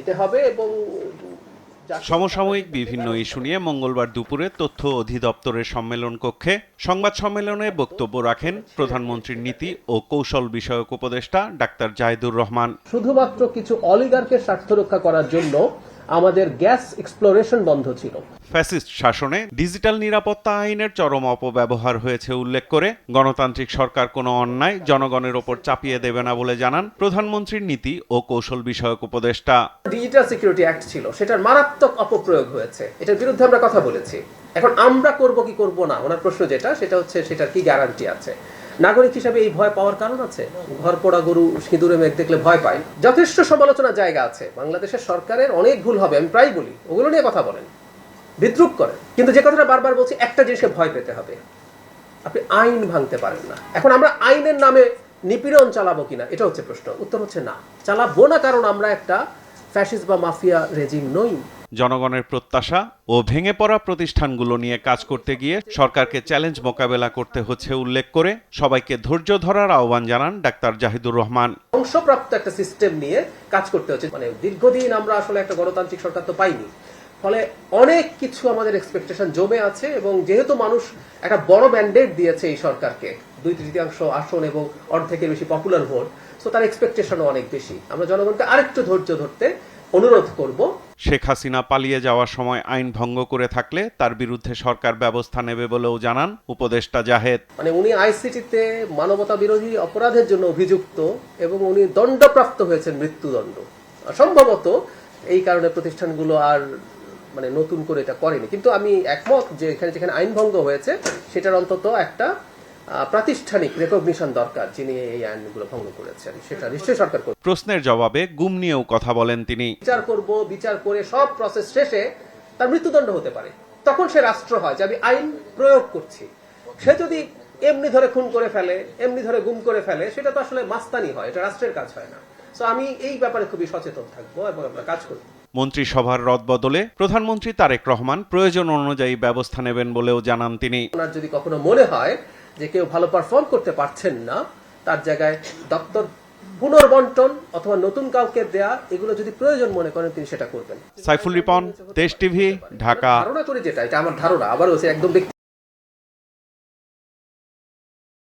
নিতে হবে এবং সমসাময়িক বিভিন্ন ইস্যু নিয়ে মঙ্গলবার দুপুরে তথ্য অধিদপ্তরের সম্মেলন কক্ষে সংবাদ সম্মেলনে বক্তব্য রাখেন প্রধানমন্ত্রীর নীতি ও কৌশল বিষয়ক উপদেষ্টা ডাক্তার জাহিদুর রহমান। শুধুমাত্র কিছু অলিগার্কের স্বার্থ রক্ষা করার জন্য আমাদের গ্যাস এক্সপ্লোরেশন বন্ধ ছিল। ফ্যাসিস্ট শাসনে ডিজিটাল নিরাপত্তা আইনের চরম অপব্যবহার হয়েছে উল্লেখ করে গণতান্ত্রিক সরকার কোনো অন্যায় জনগণের ওপর চাপিয়ে দেবে না বলে জানান প্রধানমন্ত্রীর নীতি ও কৌশল বিষয়ক উপদেষ্টা। ডিজিটাল সিকিউরিটি অ্যাক্ট ছিল, সেটার মারাত্মক অপপ্রয়োগ হয়েছে, এটার বিরুদ্ধে আমরা কথা বলেছি। এখন আমরা করব কি করব না, ওনার প্রশ্ন সেটা হচ্ছে সেটার কি গ্যারান্টি আছে? নাগরিক হিসাবে এই ভয় পাওয়ার কারণ আছে? ঘর পোড়া গরু সিঁদুরে মেঘ দেখলে ভয় পাই। যথেষ্ট সমালোচনার জায়গা আছে। বাংলাদেশের সরকারের অনেক ভুল হবে, আমি প্রায় বলি, ওগুলো নিয়ে কথা বলেন, বিদ্রুপ করেন, কিন্তু যে কথাটা বারবার বলছি, একটা জিনিসকে ভয় পেতে হবে, আপনি আইন ভাঙতে পারেন না। এখন আমরা আইনের নামে নিপীড়ন চালাবো কিনা, এটা হচ্ছে প্রশ্ন। উত্তর হচ্ছে না, চালাবো না, কারণ আমরা একটা ফ্যাসিস্ট বা মাফিয়া রেজিম নই। জনগণের প্রত্যাশা ও ভেঙে পড়া প্রতিষ্ঠানগুলো নিয়ে কাজ করতে গিয়ে সরকারকে চ্যালেঞ্জ মোকাবেলা করতে হচ্ছে উল্লেখ করে সবাইকে ধৈর্য ধরার আহ্বান জানান ডাক্তার জাহিদুর রহমান। ধ্বংসপ্রাপ্ত একটা সিস্টেম নিয়ে কাজ করতে হচ্ছে। মানে দীর্ঘদিন আমরা আসলে একটা গণতান্ত্রিক সরকার তো পাইনি, ফলে অনেক কিছু আমাদের এক্সপেকটেশন জমে আছে, এবং যেহেতু মানুষ একটা বড় ম্যান্ডেট দিয়েছে এই সরকারকে, 2/3 আসন এবং অর্ধেকের বেশি পপুলার ভোট, সো তার এক্সপেকটেশনও অনেক বেশি। আমরা জনগণকে আরেকটু ধৈর্য ধরতে অনুরোধ করব। শেখ হাসিনা পালিয়ে যাওয়ার সময় আইন ভঙ্গ করে থাকলে তার বিরুদ্ধে সরকার ব্যবস্থা নেবে বলেও জানান উপদেষ্টা জাহেদ। মানে উনি আইসিটিতে মানবতা বিরোধী অপরাধের জন্য অভিযুক্ত এবং উনি দণ্ডপ্রাপ্ত হয়েছেন মৃত্যুদণ্ড। সম্ভবত এই কারণে প্রতিষ্ঠানগুলো আর মানে নতুন করে এটা করেনি, কিন্তু আমি একমত যে এখানে যেখানে আইন ভঙ্গ হয়েছে সেটার অন্তত একটা প্রাতিষ্ঠানিক রেকগনিশন দরকার। যিনি এই আইনগুলো ভঙ্গ করেছেন সেটা নিশ্চয়ই সরকার করবে। প্রশ্নের জবাবে গুম নিয়েও কথা বলেন তিনি। বিচার করে সব প্রসেস শেষে তার মৃত্যুদণ্ড হতে পারে, তখন সে রাষ্ট্র হয় যে আমি আইন প্রয়োগ করছি। সে যদি এমনি ধরে খুন করে ফেলে, এমনি ধরে গুম করে ফেলে, সেটা তো আসলে মাস্তানি হয়, এটা রাষ্ট্রের কাজ হয় না। সো আমি এই ব্যাপারে খুবই সচেতন থাকবো এবং আমরা কাজ করব। মন্ত্রিসভার রদবদলে প্রধানমন্ত্রী তারেক রহমান প্রয়োজন অনুযায়ী ব্যবস্থা নেবেন বলেও জানান তিনি। ওনার যদি কখনো মনে হয় যে কেউ ভালো পারফর্ম করতে পারছেন না, তার জায়গায় দপ্তর পুনর্বন্টন অথবা নতুন কাউকে দেয়া, এগুলো যদি প্রয়োজন মনে করেন তিনি সেটা করবেন। সাইফুল রিপন, দেশ টিভি, ঢাকা। ধারণা করি যেটা, এটা আমার ধারণা, আবার একদম